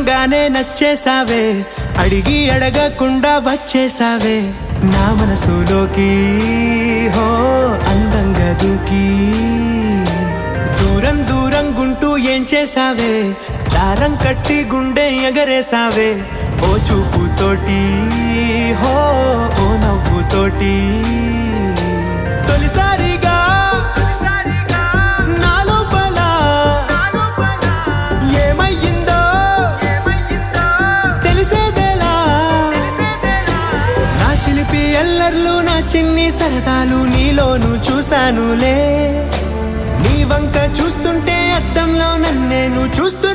చూడంగానే నచ్చేసావే, అడిగి అడగకుండా వచ్చేసావే నా మనసులోకి. హో అందంగా దూకి దూరం దూరం గుంటూ ఏం చేసావే, దారం కట్టి గుండె ఎగరేసావే ఓ చూపుతోటి. హో ఓ నవ్వుతోటి తొలిసారిగా నా లోపల ఏమయ్యిందో తెలిసేదేలా. నా చిలిపి ఎల్లర్లు నా చిన్ని సరదాలు నీలోను చూశానులే. నీ వంక చూస్తుంటే అద్దంలో నన్నేను చూస్తూ